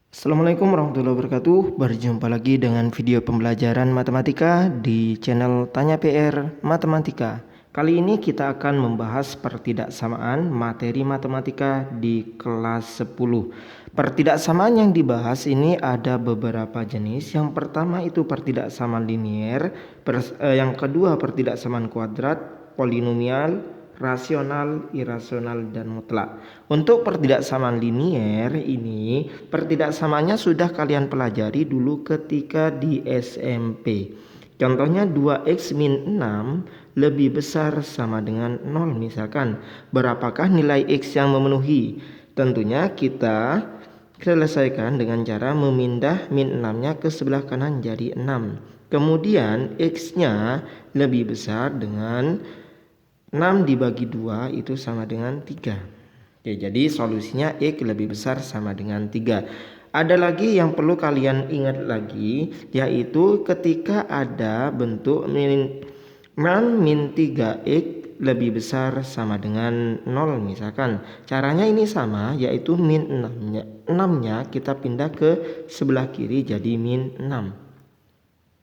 Assalamualaikum warahmatullahi wabarakatuh. Berjumpa lagi dengan video pembelajaran matematika di channel Tanya PR Matematika. Kali ini kita akan membahas pertidaksamaan materi matematika di kelas 10. Pertidaksamaan yang dibahas ini ada beberapa jenis. Yang pertama itu pertidaksamaan linier, yang kedua pertidaksamaan kuadrat, polinomial, rasional, irasional, dan mutlak. Untuk pertidaksamaan linier ini, pertidaksamaannya sudah kalian pelajari dulu ketika di SMP. Contohnya 2x min 6 lebih besar sama dengan 0 misalkan. Berapakah nilai x yang memenuhi? Tentunya kita selesaikan dengan cara memindah min 6-nya ke sebelah kanan jadi 6. Kemudian x-nya lebih besar dengan 6 dibagi 2 itu sama dengan 3. Oke, jadi solusinya X lebih besar sama dengan 3. Ada lagi yang perlu kalian ingat lagi, yaitu ketika ada bentuk min 3X lebih besar sama dengan 0 misalkan. Caranya ini sama, yaitu min 6-nya kita pindah ke sebelah kiri jadi min 6.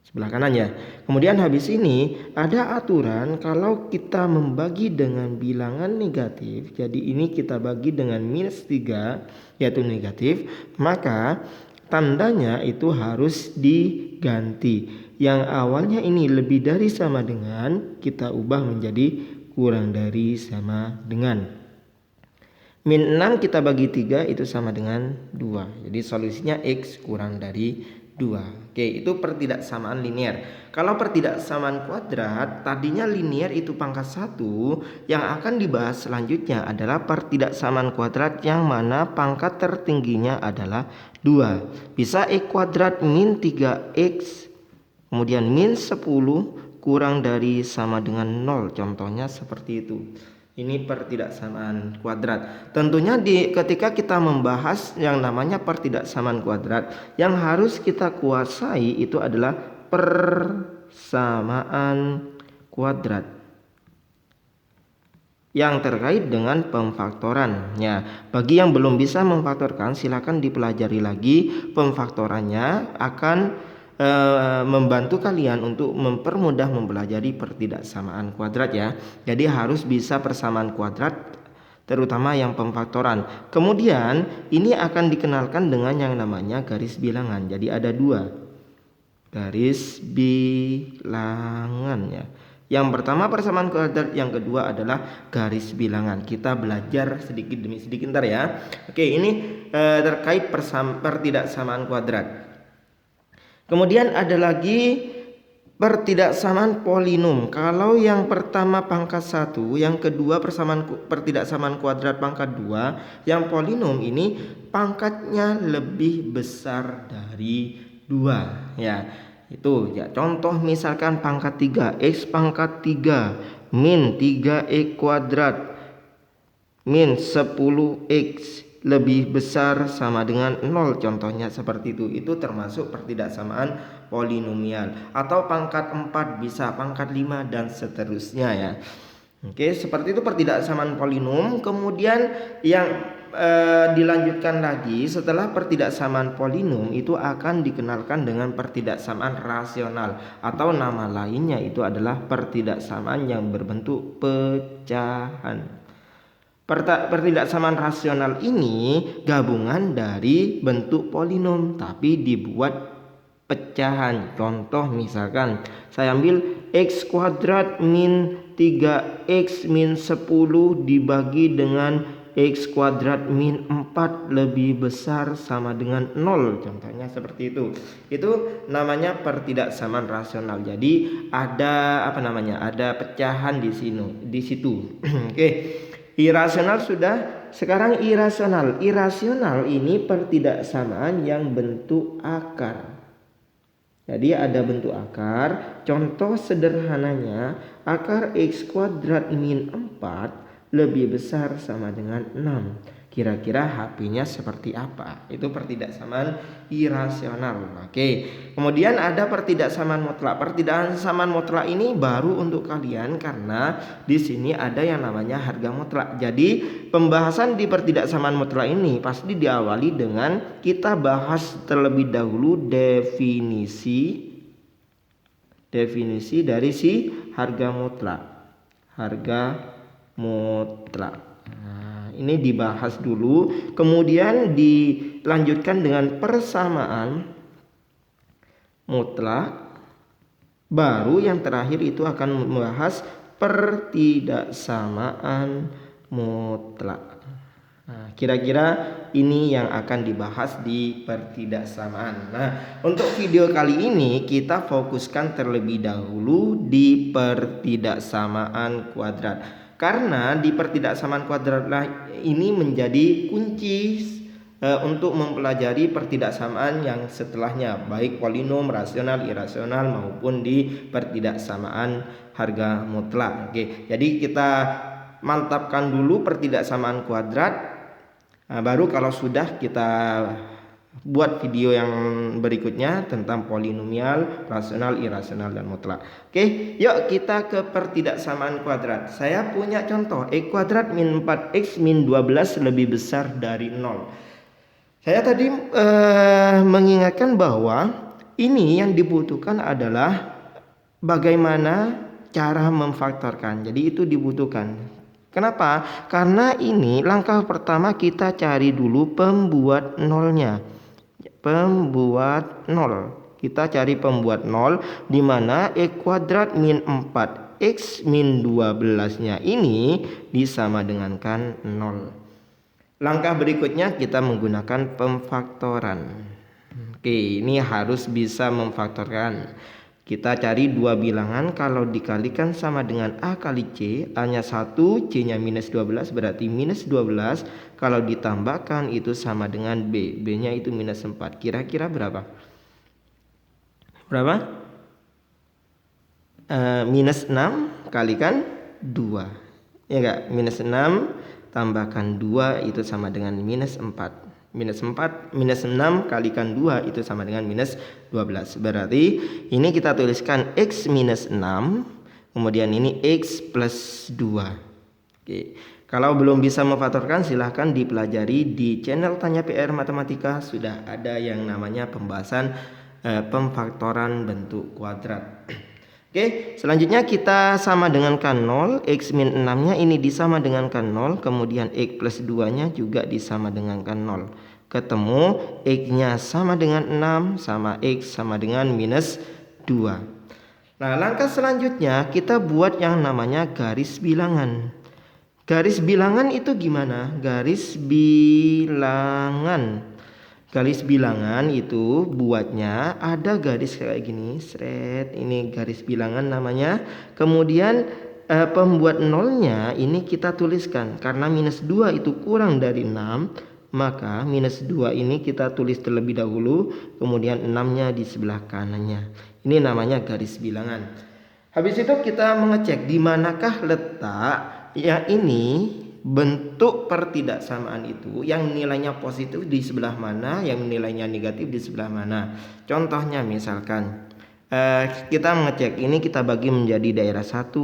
Sebelah kanan ya. Kemudian habis ini ada aturan kalau kita membagi dengan bilangan negatif, jadi ini kita bagi dengan minus 3 yaitu negatif, maka tandanya itu harus diganti. Yang awalnya ini lebih dari sama dengan kita ubah menjadi kurang dari sama dengan. Min 6 kita bagi 3 itu sama dengan 2. Jadi solusinya X kurang dari 2. Oke, itu pertidaksamaan linier. Kalau pertidaksamaan kuadrat, tadinya linier itu pangkat 1. Yang akan dibahas selanjutnya adalah pertidaksamaan kuadrat yang mana pangkat tertingginya adalah 2. Bisa X kuadrat min 3X, kemudian min 10 kurang dari sama dengan 0. Contohnya seperti itu. Ini pertidaksamaan kuadrat. Tentunya ketika kita membahas yang namanya pertidaksamaan kuadrat, yang harus kita kuasai itu adalah persamaan kuadrat yang terkait dengan pemfaktoran. Ya, bagi yang belum bisa memfaktorkan, silakan dipelajari lagi. Pemfaktorannya akan membantu kalian untuk mempermudah mempelajari pertidaksamaan kuadrat ya. Jadi harus bisa persamaan kuadrat, terutama yang pemfaktoran. Kemudian ini akan dikenalkan dengan yang namanya garis bilangan. Jadi ada 2 garis bilangan ya. Yang pertama persamaan kuadrat, yang kedua adalah garis bilangan. Kita belajar sedikit demi sedikit ntar ya. Oke, ini terkait pertidaksamaan kuadrat. Kemudian ada lagi pertidaksamaan polinom. Kalau yang pertama pangkat 1, yang kedua pertidaksamaan kuadrat pangkat 2, yang polinom ini pangkatnya lebih besar dari 2 ya. Itu ya, contoh misalkan pangkat 3, X pangkat 3 min 3X kuadrat min 10X lebih besar sama dengan 0. Contohnya seperti itu. Itu termasuk pertidaksamaan polinomial. Atau pangkat 4 bisa, pangkat 5 dan seterusnya ya. Oke, seperti itu pertidaksamaan polinom. Kemudian yang dilanjutkan lagi setelah pertidaksamaan polinom itu akan dikenalkan dengan pertidaksamaan rasional, atau nama lainnya itu adalah pertidaksamaan yang berbentuk pecahan. Pertidaksamaan rasional ini gabungan dari bentuk polinom tapi dibuat pecahan. Contoh misalkan saya ambil X kuadrat min 3X min 10 dibagi dengan X kuadrat min 4 lebih besar sama dengan 0. Contohnya seperti itu. Itu namanya pertidaksamaan rasional. Jadi ada ada pecahan di situ. Oke. Irasional sudah, sekarang irasional. Irasional ini pertidaksamaan yang bentuk akar. Jadi ada bentuk akar. Contoh sederhananya, akar X kuadrat min 4 lebih besar sama dengan 6. Kira-kira HP-nya seperti apa? Itu pertidaksamaan irasional. Oke. Kemudian ada pertidaksamaan mutlak. Pertidaksamaan mutlak ini baru untuk kalian karena di sini ada yang namanya harga mutlak. Jadi pembahasan di pertidaksamaan mutlak ini pasti diawali dengan kita bahas terlebih dahulu definisi dari si harga mutlak. Harga mutlak. Nah, ini dibahas dulu, kemudian dilanjutkan dengan persamaan mutlak, baru yang terakhir itu akan membahas pertidaksamaan mutlak. Nah, kira-kira ini yang akan dibahas di pertidaksamaan. Nah, untuk video kali ini kita fokuskan terlebih dahulu di pertidaksamaan kuadrat. Karena di pertidaksamaan kuadrat ini menjadi kunci untuk mempelajari pertidaksamaan yang setelahnya, baik polinom, rasional, irasional maupun di pertidaksamaan harga mutlak. Oke, jadi kita mantapkan dulu pertidaksamaan kuadrat. Nah, baru kalau sudah kita buat video yang berikutnya tentang polinomial, rasional, irasional, dan mutlak. Oke, yuk kita ke pertidaksamaan kuadrat. Saya punya contoh x kuadrat min 4x min 12 lebih besar dari 0. Saya tadi mengingatkan bahwa ini yang dibutuhkan adalah bagaimana cara memfaktorkan. Jadi itu dibutuhkan. Kenapa? Karena ini langkah pertama kita cari dulu pembuat nolnya. Pembuat nol. Kita cari pembuat nol di mana x kuadrat min 4x min 12-nya ini disama dengankan 0. Langkah berikutnya kita menggunakan pemfaktoran. Oke, ini harus bisa memfaktorkan. Kita cari dua bilangan, kalau dikalikan sama dengan A kali C, A-nya 1, C-nya minus 12, berarti minus 12. Kalau ditambahkan itu sama dengan B, B-nya itu minus 4. Kira-kira berapa? Berapa? Minus 6 kalikan 2. Ya enggak? Minus 6 tambahkan 2 itu sama dengan minus 4. Minus 4, minus 6 kalikan 2 itu sama dengan minus 12. Berarti ini kita tuliskan X minus 6. Kemudian ini X plus 2. Oke. Kalau belum bisa memfaktorkan silahkan dipelajari di channel Tanya PR Matematika. Sudah ada yang namanya pembahasan pemfaktoran bentuk kuadrat. Oke, selanjutnya kita sama dengankan 0. X min 6 nya ini disama dengankan 0. Kemudian X plus 2 nya juga disama dengankan 0. Ketemu X nya sama dengan 6 sama X sama dengan minus 2. Nah, langkah selanjutnya kita buat yang namanya garis bilangan. Garis bilangan itu gimana? Garis bilangan. Garis bilangan itu buatnya ada garis kayak gini, seret, ini garis bilangan namanya. Kemudian pembuat nolnya ini kita tuliskan. Karena minus 2 itu kurang dari 6, maka minus 2 ini kita tulis terlebih dahulu. Kemudian 6-nya di sebelah kanannya. Ini namanya garis bilangan. Habis itu kita mengecek di manakah letak yang ini bentuk pertidaksamaan itu, yang nilainya positif di sebelah mana, yang nilainya negatif di sebelah mana. Contohnya misalkan kita mengecek ini, kita bagi menjadi daerah 1,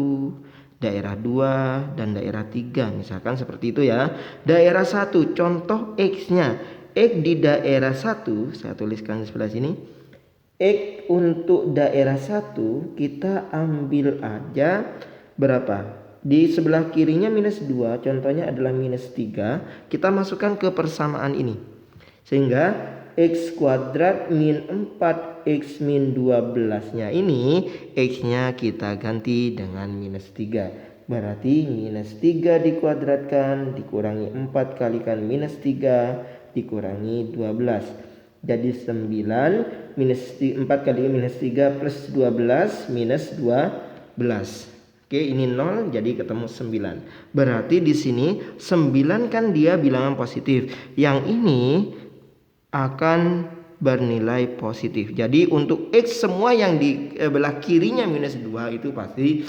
daerah 2, dan daerah 3. Misalkan seperti itu ya. Daerah 1, contoh X-nya. X di daerah 1, saya tuliskan di sebelah sini. X untuk daerah 1 kita ambil aja berapa? Di sebelah kirinya minus 2, contohnya adalah minus 3. Kita masukkan ke persamaan ini. Sehingga X kuadrat min 4X min 12-nya ini, X-nya kita ganti dengan minus 3. Berarti minus 3 dikuadratkan, dikurangi 4 kalikan minus 3, dikurangi 12. Jadi 9, minus 4 kali minus 3 plus 12, minus 12. Oke, ini 0 jadi ketemu 9. Berarti di sini 9 kan dia bilangan positif. Yang ini akan bernilai positif. Jadi untuk X semua yang di belah kirinya minus 2 itu pasti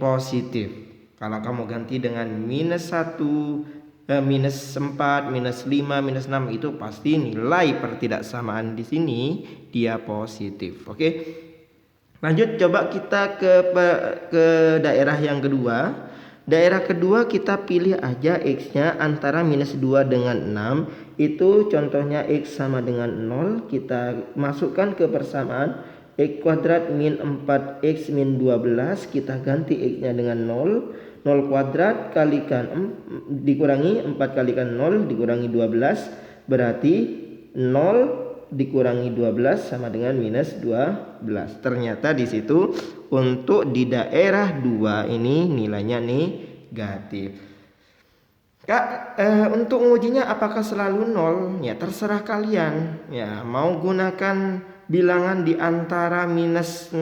positif. Kalau kamu ganti dengan minus 1, minus 4, minus 5, minus 6 itu pasti nilai pertidaksamaan di sini dia positif. Oke. Lanjut coba kita ke daerah yang kedua. Daerah kedua kita pilih aja X-nya antara minus 2 dengan 6. Itu contohnya X sama dengan 0. Kita masukkan ke persamaan X kuadrat min 4X min 12. Kita ganti X-nya dengan 0. 0 kuadrat kalikan dikurangi 4 kalikan 0 dikurangi 12. Berarti 0 dikurangi 12 sama dengan minus 12. Ternyata di situ untuk di daerah 2 ini nilainya negatif. Kak, untuk mengujinya apakah selalu 0? Ya terserah kalian. Ya, mau gunakan bilangan di antara minus 2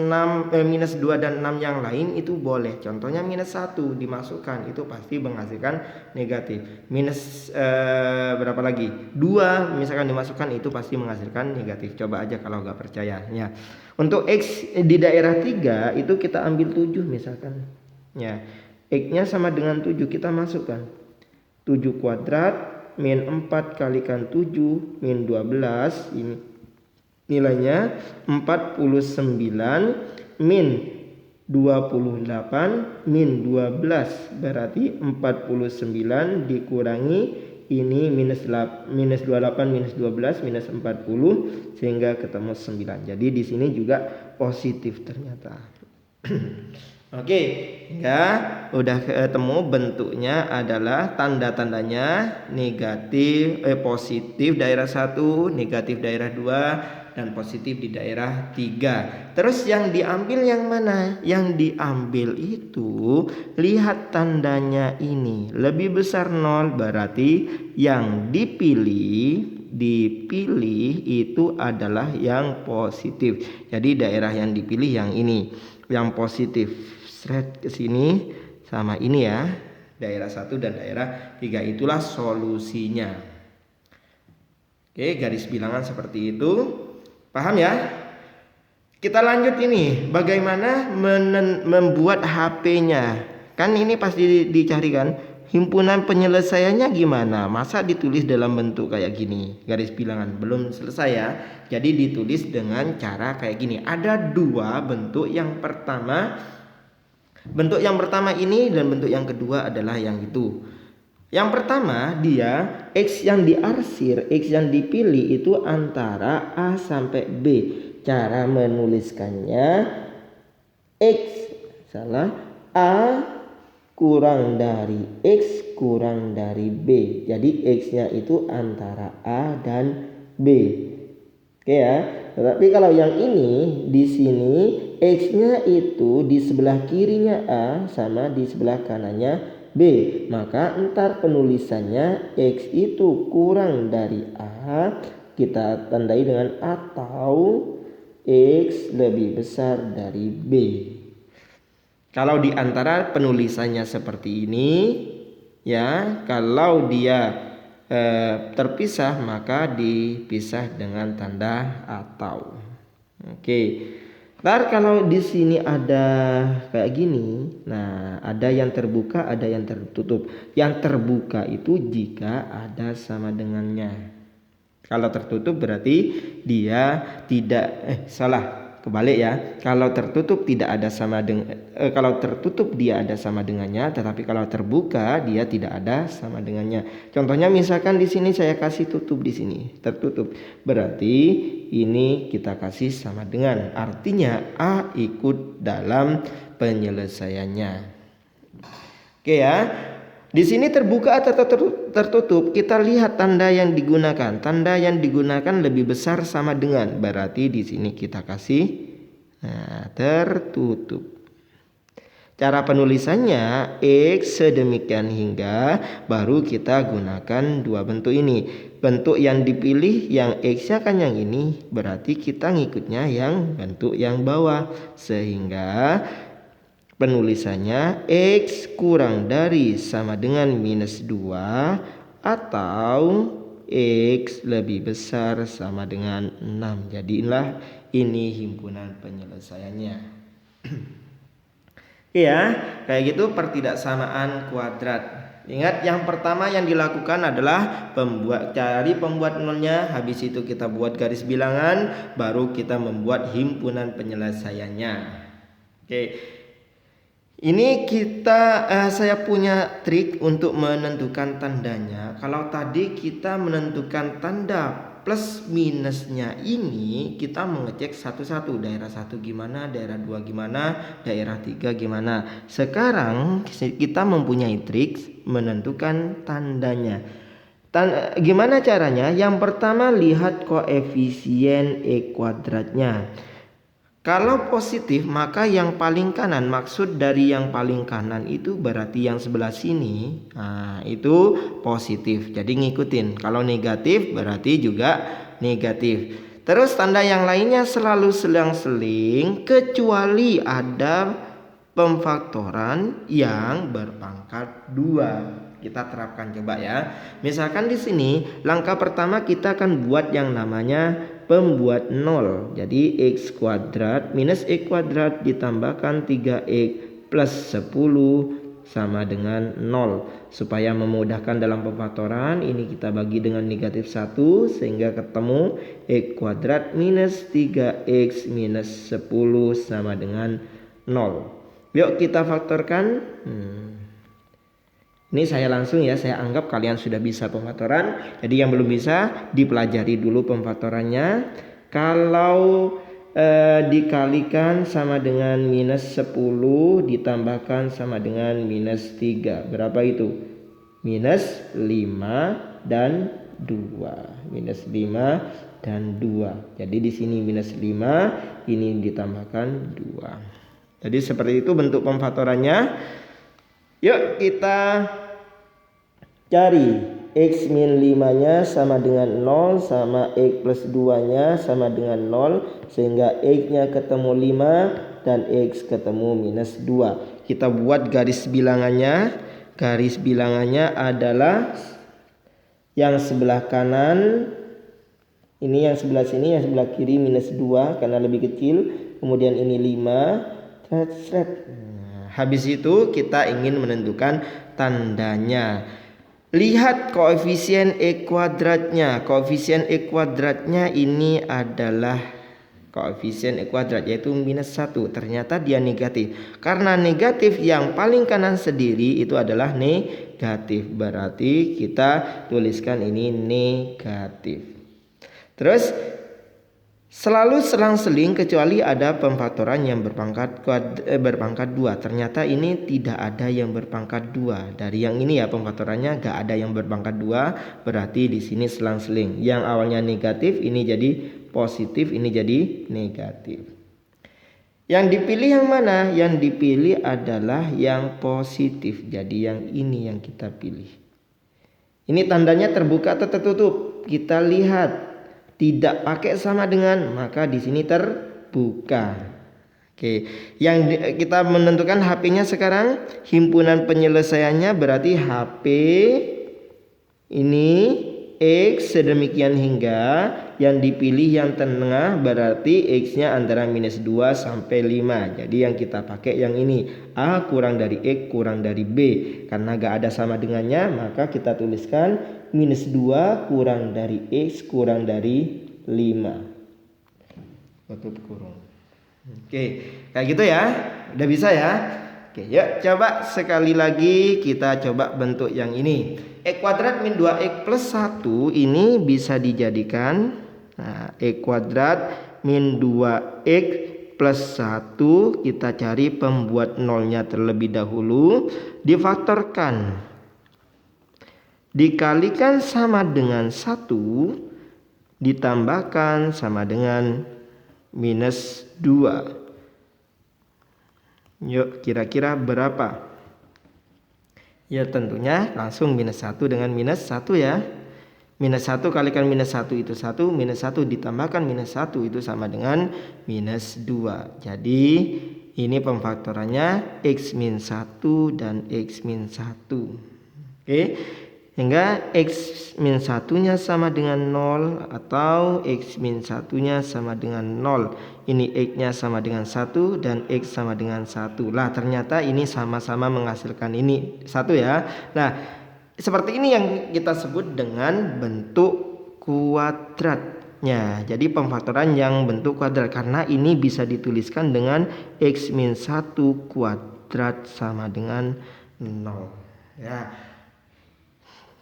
dan 6 yang lain itu boleh. Contohnya minus 1 dimasukkan itu pasti menghasilkan negatif. Minus berapa lagi? 2 misalkan dimasukkan itu pasti menghasilkan negatif. Coba aja kalau nggak percaya. Ya. Untuk X di daerah 3 itu kita ambil 7 misalkan. Ya. X-nya sama dengan 7 kita masukkan. 7 kuadrat min 4 kalikan 7 min 12 ini nilainya 49 min 28 min 12 berarti 49 dikurangi ini minus 28 minus 12 minus 40 sehingga ketemu 9. Jadi di sini juga positif ternyata. Oke, ya udah ketemu bentuknya adalah tanda-tandanya negatif, positif daerah 1, negatif daerah 2 dan positif di daerah 3. Terus yang diambil yang mana? Yang diambil itu lihat tandanya ini lebih besar 0 berarti yang dipilih itu adalah yang positif. Jadi daerah yang dipilih yang ini, yang positif. Seret ke sini sama ini ya. Daerah 1 dan daerah 3 itulah solusinya. Oke, garis bilangan seperti itu. Paham ya? Kita lanjut ini, bagaimana membuat HP-nya. Kan ini pasti dicari kan. Himpunan penyelesaiannya gimana? Masa ditulis dalam bentuk kayak gini? Garis bilangan belum selesai ya. Jadi ditulis dengan cara kayak gini. Ada 2 bentuk. Bentuk yang pertama ini dan bentuk yang kedua adalah yang itu. Yang pertama dia X yang diarsir, X yang dipilih itu antara A sampai B. Cara menuliskannya A kurang dari X kurang dari B. Jadi X-nya itu antara A dan B. Oke ya. Tetapi kalau yang ini di sini X-nya itu di sebelah kirinya A sama di sebelah kanannya B. Maka ntar penulisannya X itu kurang dari A kita tandai dengan atau X lebih besar dari B. Kalau di antara penulisannya seperti ini ya, kalau dia terpisah maka dipisah dengan tanda atau. Oke. Ntar kalau di sini ada kayak gini, nah ada yang terbuka, ada yang tertutup. Yang terbuka itu jika ada sama dengannya. Kalau tertutup berarti dia tidak kebalik ya. Kalau tertutup tidak ada sama dengan kalau tertutup dia ada sama dengannya, tetapi kalau terbuka dia tidak ada sama dengannya. Contohnya misalkan di sini saya kasih tutup di sini, tertutup. Berarti ini kita kasih sama dengan. Artinya A ikut dalam penyelesaiannya. Oke ya. Di sini terbuka atau tertutup, kita lihat tanda yang digunakan. Tanda yang digunakan lebih besar sama dengan, berarti di sini kita kasih tertutup. Cara penulisannya X sedemikian hingga baru kita gunakan 2 bentuk ini. Bentuk yang dipilih yang X-nya kan yang ini, berarti kita ngikutnya yang bentuk yang bawah. Sehingga penulisannya X kurang dari sama dengan minus 2 atau X lebih besar sama dengan 6. Jadilah ini himpunan penyelesaiannya. Ya, kayak gitu pertidaksamaan kuadrat. Ingat, yang pertama yang dilakukan adalah cari pembuat nolnya, habis itu kita buat garis bilangan, baru kita membuat himpunan penyelesaiannya. Oke. Ini saya punya trik untuk menentukan tandanya. Kalau tadi kita menentukan tanda plus minusnya, ini kita mengecek satu-satu. Daerah 1 gimana, daerah 2 gimana, daerah 3 gimana. Sekarang kita mempunyai trik menentukan tandanya. Gimana caranya? Yang pertama, lihat koefisien E kuadratnya. Kalau positif, maka yang paling kanan, maksud dari yang paling kanan itu berarti yang sebelah sini. Nah, itu positif. Jadi ngikutin. Kalau negatif berarti juga negatif. Terus tanda yang lainnya selalu selang-seling kecuali ada pemfaktoran yang berpangkat 2. Kita terapkan coba ya. Misalkan di sini langkah pertama kita akan buat yang namanya pembuat 0. Jadi x kuadrat minus x kuadrat ditambahkan 3x plus 10 sama dengan 0. Supaya memudahkan dalam pemfaktoran, ini kita bagi dengan negatif 1 sehingga ketemu x kuadrat minus 3x minus 10 sama dengan 0. Yuk kita faktorkan. Ini saya langsung ya, saya anggap kalian sudah bisa pemfaktoran. Jadi yang belum bisa dipelajari dulu pemfaktorannya. Kalau dikalikan sama dengan minus 10 ditambahkan sama dengan minus 3. Berapa itu? Minus 5 dan 2. Minus 5 dan 2. Jadi di sini minus 5, ini ditambahkan 2. Jadi seperti itu bentuk pemfaktorannya. Yuk kita cari x min 5 nya sama dengan 0 sama x plus 2 nya sama dengan 0. Sehingga x nya ketemu 5 dan x ketemu minus 2. Kita buat garis bilangannya. Garis bilangannya adalah yang sebelah kanan. Ini yang sebelah sini, yang sebelah kiri minus 2 karena lebih kecil. Kemudian ini 5. Habis itu kita ingin menentukan tandanya. Lihat koefisien E kuadratnya. Koefisien E kuadratnya ini adalah koefisien E kuadrat, yaitu minus 1. Ternyata dia negatif. Karena negatif, yang paling kanan sendiri itu adalah negatif. Berarti kita tuliskan ini negatif. Terus selalu selang-seling kecuali ada pemfaktoran yang berpangkat 2. Ternyata ini tidak ada yang berpangkat 2. Dari yang ini ya pemfaktorannya gak ada yang berpangkat 2. Berarti di sini selang-seling. Yang awalnya negatif ini jadi positif, ini jadi negatif. Yang dipilih yang mana? Yang dipilih adalah yang positif. Jadi yang ini yang kita pilih. Ini tandanya terbuka atau tertutup? Kita lihat. Tidak pakai sama dengan, maka di sini terbuka. Oke, yang kita menentukan HP-nya sekarang, himpunan penyelesaiannya berarti HP ini X sedemikian hingga yang dipilih yang tengah berarti X-nya antara minus 2 sampai 5. Jadi yang kita pakai yang ini, A kurang dari X kurang dari B. Karena gak ada sama dengannya, maka kita tuliskan minus 2 kurang dari X kurang dari 5. Tutup kurung. Oke, kayak gitu ya. Udah bisa ya. Oke, yuk coba sekali lagi kita coba bentuk yang ini. X kuadrat min 2x plus 1 ini bisa dijadikan X kuadrat min 2x plus 1. Kita cari pembuat nolnya terlebih dahulu. Difaktorkan. Dikalikan sama dengan 1. Ditambahkan sama dengan minus 2. Yuk kira-kira berapa? Ya tentunya langsung minus 1 dengan minus 1 ya. Minus 1 kalikan minus 1 itu 1. Minus 1 ditambahkan minus 1 itu sama dengan minus 2. Jadi ini pemfaktorannya X min 1 dan X min 1. Oke. Hingga X min 1 nya sama dengan 0 atau X min 1 nya sama dengan 0. Ini X nya sama dengan 1 dan X sama dengan 1. Lah ternyata ini sama-sama menghasilkan ini 1 ya. Nah Seperti ini yang kita sebut dengan bentuk kuadratnya. Jadi pemfaktoran yang bentuk kuadrat, karena ini bisa dituliskan dengan X min 1 kuadrat sama dengan 0. Ya.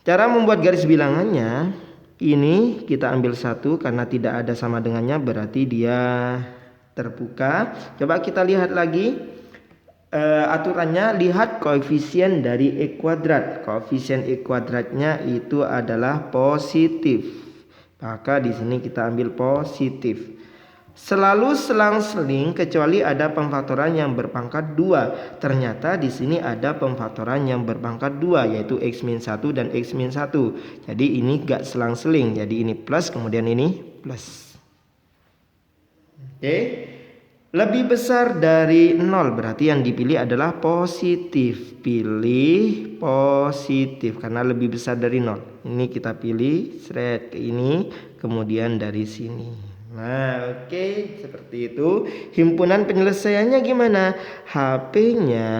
Cara membuat garis bilangannya, ini kita ambil 1 karena tidak ada sama dengannya, berarti dia terbuka. Coba kita lihat lagi aturannya. Lihat koefisien dari E kuadrat. Koefisien E kuadratnya itu adalah positif. Maka di sini kita ambil positif. Selalu selang-seling kecuali ada pemfaktoran yang berpangkat 2. Ternyata di sini ada pemfaktoran yang berpangkat 2, yaitu X min 1 dan X min 1. Jadi ini gak selang-seling. Jadi ini plus, kemudian ini plus. Oke. Lebih besar dari 0, berarti yang dipilih adalah positif. Pilih positif karena lebih besar dari 0. Ini kita pilih seret ke ini, kemudian dari sini. Nah, oke, seperti itu. Himpunan penyelesaiannya gimana? HP-nya,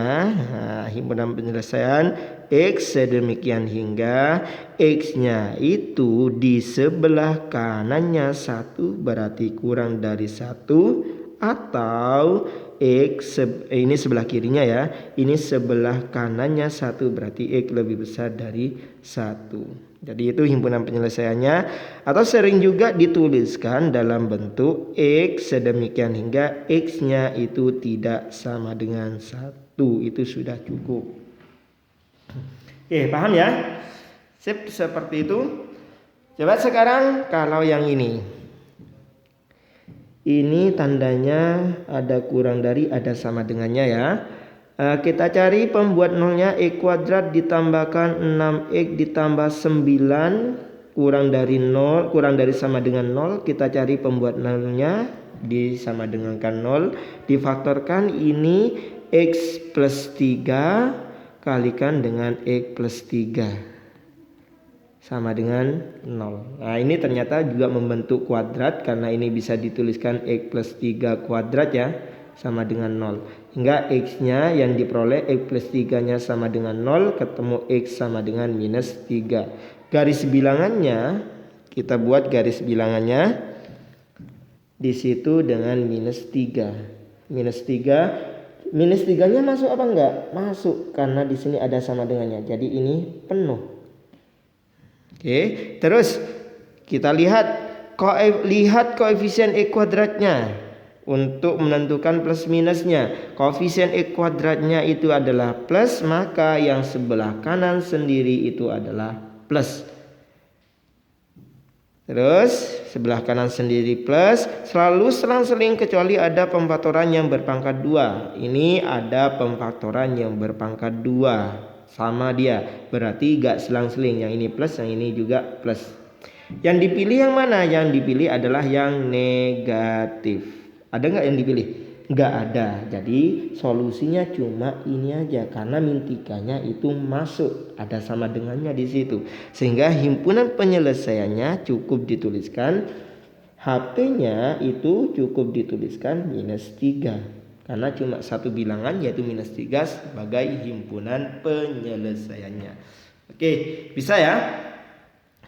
himpunan penyelesaian X sedemikian hingga X-nya itu di sebelah kanannya 1, berarti kurang dari 1. Atau X ini sebelah kirinya ya, ini sebelah kanannya 1, berarti X lebih besar dari 1. Jadi itu himpunan penyelesaiannya. Atau sering juga dituliskan dalam bentuk X sedemikian hingga X-nya itu tidak sama dengan 1. Itu sudah cukup. Oke, paham ya? Sip, seperti itu. Coba sekarang kalau yang ini. Ini tandanya ada kurang dari, ada sama dengannya ya. Kita cari pembuat nolnya. E kuadrat ditambahkan 6X ditambah 9 kurang dari 0, kurang dari sama dengan 0. Kita cari pembuat nolnya, disama dengankan 0. Difaktorkan ini X plus 3 kalikan dengan X plus 3 sama dengan 0. Nah, ini ternyata juga membentuk kuadrat karena ini bisa dituliskan X plus 3 kuadrat ya, sama dengan 0. Hingga X-nya yang diperoleh X plus 3-nya sama dengan 0, ketemu X sama dengan minus 3. Garis bilangannya, kita buat garis bilangannya di situ dengan minus 3. Minus 3, minus 3-nya masuk apa enggak? Masuk, karena di sini ada sama dengannya. Jadi ini penuh. Oke, terus kita lihat koefisien E kuadratnya untuk menentukan plus minusnya. Koefisien E kuadratnya itu adalah plus, maka yang sebelah kanan sendiri itu adalah plus. Terus sebelah kanan sendiri plus, selalu selang-seling kecuali ada pemfaktoran yang berpangkat 2. Ini ada pemfaktoran yang berpangkat 2. Sama dia, berarti gak selang-seling. Yang ini plus, yang ini juga plus. Yang dipilih yang mana? Yang dipilih adalah yang negatif. Ada gak yang dipilih? Gak ada. Jadi solusinya cuma ini aja, karena min 3-nya itu masuk, ada sama dengannya di situ. Sehingga himpunan penyelesaiannya cukup dituliskan, HP-nya itu cukup dituliskan minus 3. Karena cuma satu bilangan, yaitu minus 3 sebagai himpunan penyelesaiannya. Oke, bisa ya?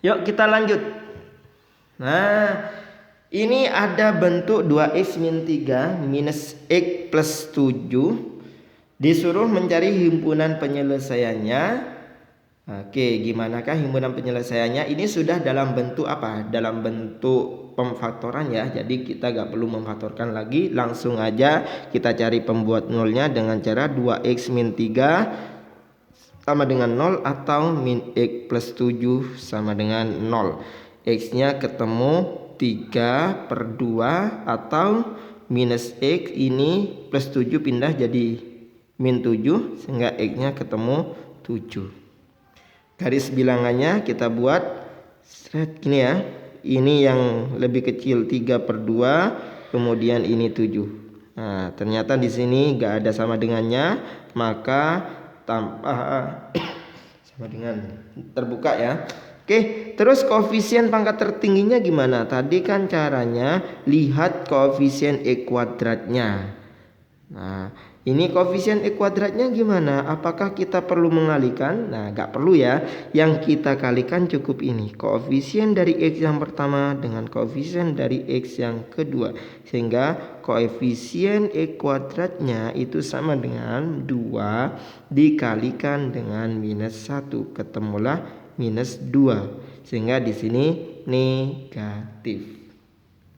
Yuk kita lanjut. Nah, ini ada bentuk 2x min 3 minus x plus 7. Disuruh mencari himpunan penyelesaiannya. Oke, gimanakah himpunan penyelesaiannya? Ini sudah dalam bentuk apa? Dalam bentuk pemfaktoran ya. Jadi kita gak perlu memfaktorkan lagi, langsung aja kita cari pembuat nolnya dengan cara 2x min 3 sama dengan 0 atau min x plus 7 sama dengan 0. X-nya ketemu 3 per 2 atau minus x ini plus 7 pindah jadi min 7 sehingga X-nya ketemu 7. Garis bilangannya kita buat gini ya. Ini yang lebih kecil 3 per 2, kemudian ini 7. Nah, ternyata di sini gak ada sama dengannya, maka tambah sama dengan terbuka ya. Oke, terus koefisien pangkat tertingginya gimana? Tadi kan caranya lihat koefisien E kuadratnya. Nah, Ini koefisien E kuadratnya gimana? Apakah kita perlu mengalihkan? Nah, nggak perlu ya. Yang kita kalikan cukup ini. Koefisien dari X yang pertama dengan koefisien dari X yang kedua. Sehingga koefisien E kuadratnya itu sama dengan 2 dikalikan dengan minus 1. Ketemulah minus 2. Sehingga di sini negatif.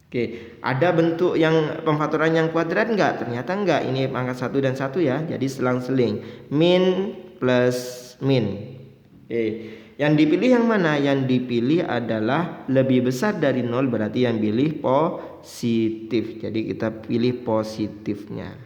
Oke, ada bentuk yang pemfaktoran yang kuadrat enggak? Ternyata enggak. Ini pangkat 1 dan 1 ya. Jadi selang-seling. Min plus min. Oke, yang dipilih yang mana? Yang dipilih adalah lebih besar dari 0, berarti yang pilih positif. Jadi kita pilih positifnya.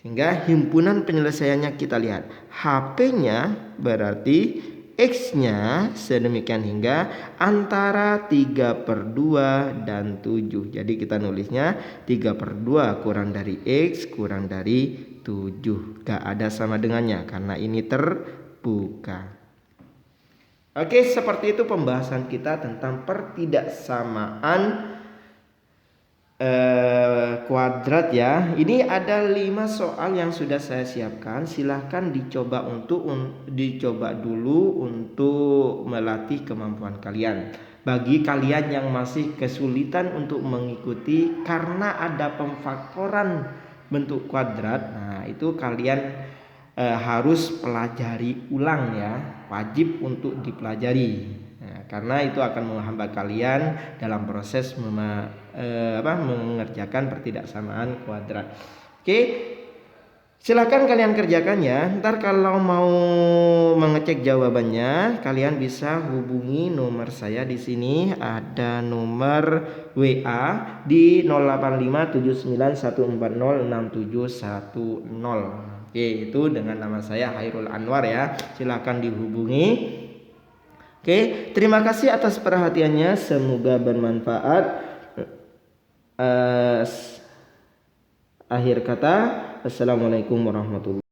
Sehingga himpunan penyelesaiannya kita lihat. HP-nya berarti X-nya sedemikian hingga antara 3/2 dan 7. Jadi kita nulisnya 3/2 kurang dari X kurang dari 7. Gak ada sama dengannya karena ini terbuka. Oke, seperti itu pembahasan kita tentang pertidaksamaan kuadrat ya. Ini ada 5 soal yang sudah saya siapkan. Silahkan dicoba dulu untuk melatih kemampuan kalian. Bagi kalian yang masih kesulitan untuk mengikuti karena ada pemfaktoran bentuk kuadrat, nah itu kalian harus pelajari ulang ya. Wajib untuk dipelajari. Karena itu akan menghambat kalian dalam proses mengerjakan pertidaksamaan kuadrat. Oke, silakan kalian kerjakan ya. Ntar kalau mau mengecek jawabannya, kalian bisa hubungi nomor saya di sini. Ada nomor WA di 085791406710. Oke, itu dengan nama saya Hairul Anwar ya. Silakan dihubungi. Oke, terima kasih atas perhatiannya. Semoga bermanfaat. Akhir kata, assalamualaikum warahmatullahi wabarakatuh.